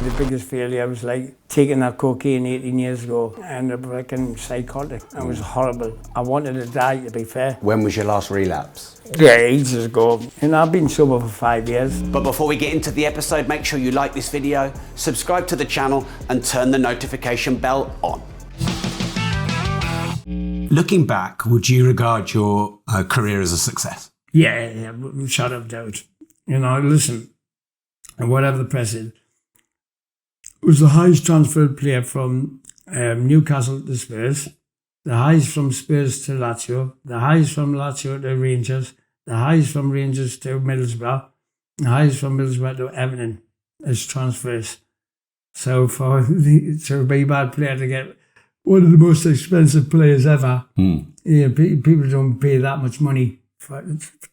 The biggest failure was like taking that cocaine 18 years ago and a fucking psychotic. It was horrible. I wanted to die, to be fair. When was your last relapse? Yeah, ages ago. And I've been sober for 5 years. But before we get into the episode, make sure you like this video, subscribe to the channel and turn the notification bell on. Looking back, would you regard your career as a success? Yeah, shut up, doubt. You know, listen, and whatever the press is, was the highest transferred player from Newcastle to Spurs, the highest from Spurs to Lazio, the highest from Lazio to Rangers, the highest from Rangers to Middlesbrough, the highest from Middlesbrough to Everton as transfers. So to be a bad player to get one of the most expensive players ever, yeah, people don't pay that much money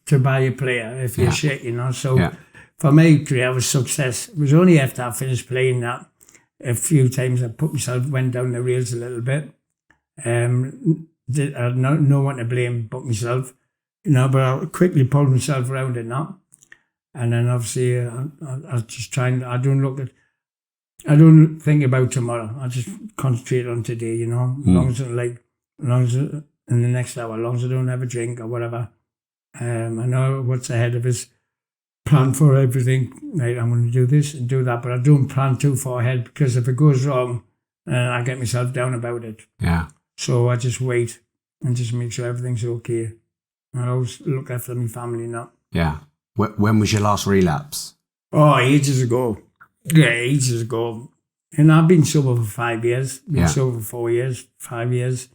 to buy a player if you're shit, you know. So for me, career was success. It was only after I finished playing that a few times I went down the rails a little bit. I had no one to blame but myself, you know, but I quickly pulled myself around in that. And then obviously I just trying, I don't think about tomorrow. I just concentrate on today, you know, as long as in the next hour, as long as I don't have a drink or whatever. I know what's ahead of us. Plan for everything. Right, I'm going to do this and do that, but I don't plan too far ahead because if it goes wrong, I get myself down about it. Yeah. So I just wait and just make sure everything's okay. I always look after my family now. Yeah. When was your last relapse? Oh, ages ago. Yeah, ages ago. And I've been sober for 5 years. Been sober for 4 years, 5 years.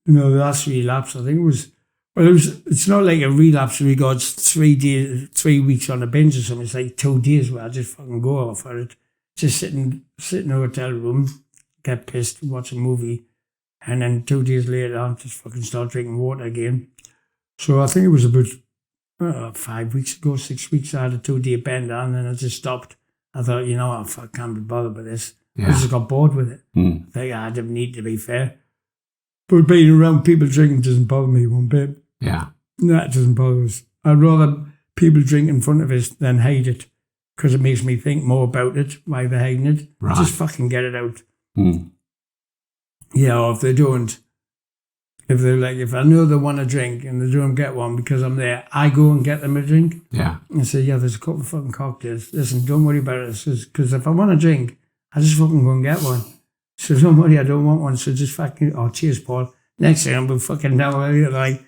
You know, the last relapse, I think it was. Well, it's not like a relapse in regards 3 weeks on a binge or something. It's like 2 days where I just fucking go off for it. Just sit in a hotel room, get pissed, watch a movie, and then 2 days later, I just fucking start drinking water again. So I think it was about 5 weeks ago, 6 weeks, I had a 2-day bend and then I just stopped. I thought, you know what, I can't be bothered with this. I just got bored with it. I think I didn't need to be fair. But being around people drinking doesn't bother me one bit. Yeah. That doesn't bother us. I'd rather people drink in front of us than hate it because it makes me think more about it, why they're hating it. Right. Just fucking get it out. Yeah, or if they don't, if I know they want a drink and they don't get one because I'm there, I go and get them a drink. Yeah. And say, there's a couple of fucking cocktails. Listen, don't worry about it. Because if I want a drink, I just fucking go and get one. So don't worry, I don't want one. So just fucking, cheers, Paul. Next thing I'm fucking now, like,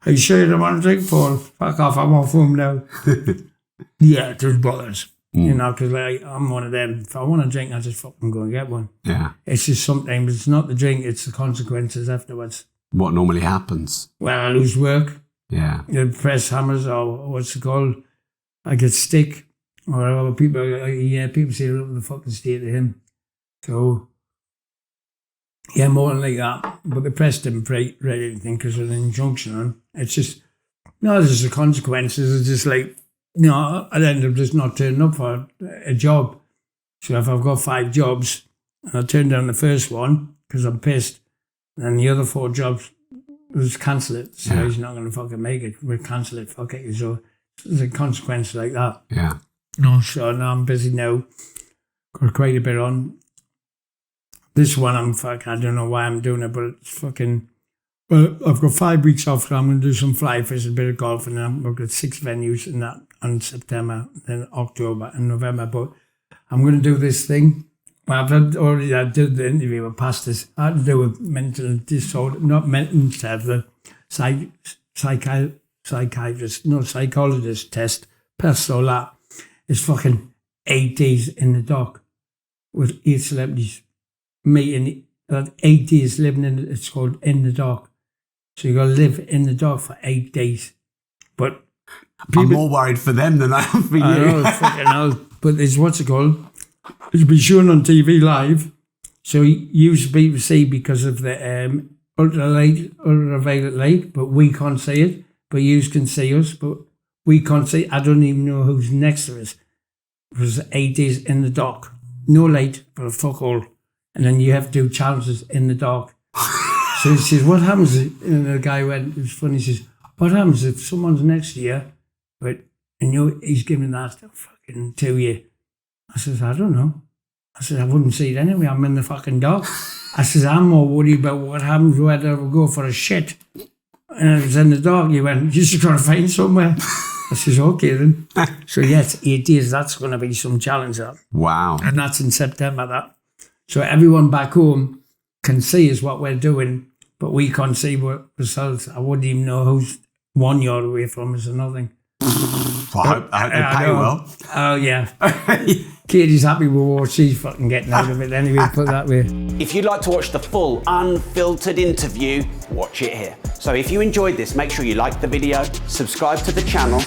are you sure you don't want to drink, Paul? Fuck off, I'm off home now. Yeah, it just bothers. You know, because like, I'm one of them. If I want to drink, I just fucking go and get one. Yeah. It's just sometimes, it's not the drink, it's the consequences afterwards. What normally happens? Well, I lose work. Yeah. The press hammers, or what's it called? I get sick. Or people say, look at the fucking state of him. So, yeah, more than like that. But the press didn't write anything because of an injunction on. It's just, there's the consequences. It's just like, I'd end up just not turning up for a job. So if I've got 5 jobs, and I turn down the first one because I'm pissed, and the other 4 jobs, just cancel it. So he's not going to fucking make it. We'll cancel it, fuck it. So there's a consequence like that. Yeah. So now I'm busy now. Got quite a bit on. This one, I don't know why I'm doing it, but it's fucking, well, I've got 5 weeks off, so I'm going to do some fly fishing, a bit of golf, and then I've got 6 venues in that on September, then October and November, but I'm going to do this thing. Well, I did the interview with pastors. I had to do with mental disorder, not mental stuff, the psychologist test, passed all that. It's fucking 8 days in the dock with 8 celebrities. Me and 8 days living it's called in the dock. So you got to live in the dock for 8 days. But I'm more worried for them than I am for you. I know, fucking hell. But it's what's it called? It'll be shown on TV live. So you people see because of the ultraviolet light, but we can't see it. But you can see us, but we can't see. I don't even know who's next to us. It was 8 days in the dock. No light, but a fuck all. And then you have to do challenges in the dark. So he says, what happens? And the guy went, it was funny, he says, what happens if someone's next to you, but and he's giving that fucking to you? I says, I don't know. I said, I wouldn't see it anyway. I'm in the fucking dark. I says, I'm more worried about what happens whether I go for a shit. And it was in the dark. He went, you just got to find somewhere. I says, okay then. So yes, 8 days, that's going to be some challenge. That. Wow. And that's in September, that. So everyone back home can see us what we're doing, but we can't see what results. I wouldn't even know who's 1 yard away from us or nothing. Well, I hope they pay well. Oh, yeah. Katie's happy with what she's fucking getting out of it anyway, put it that way. If you'd like to watch the full unfiltered interview, watch it here. So if you enjoyed this, make sure you like the video, subscribe to the channel,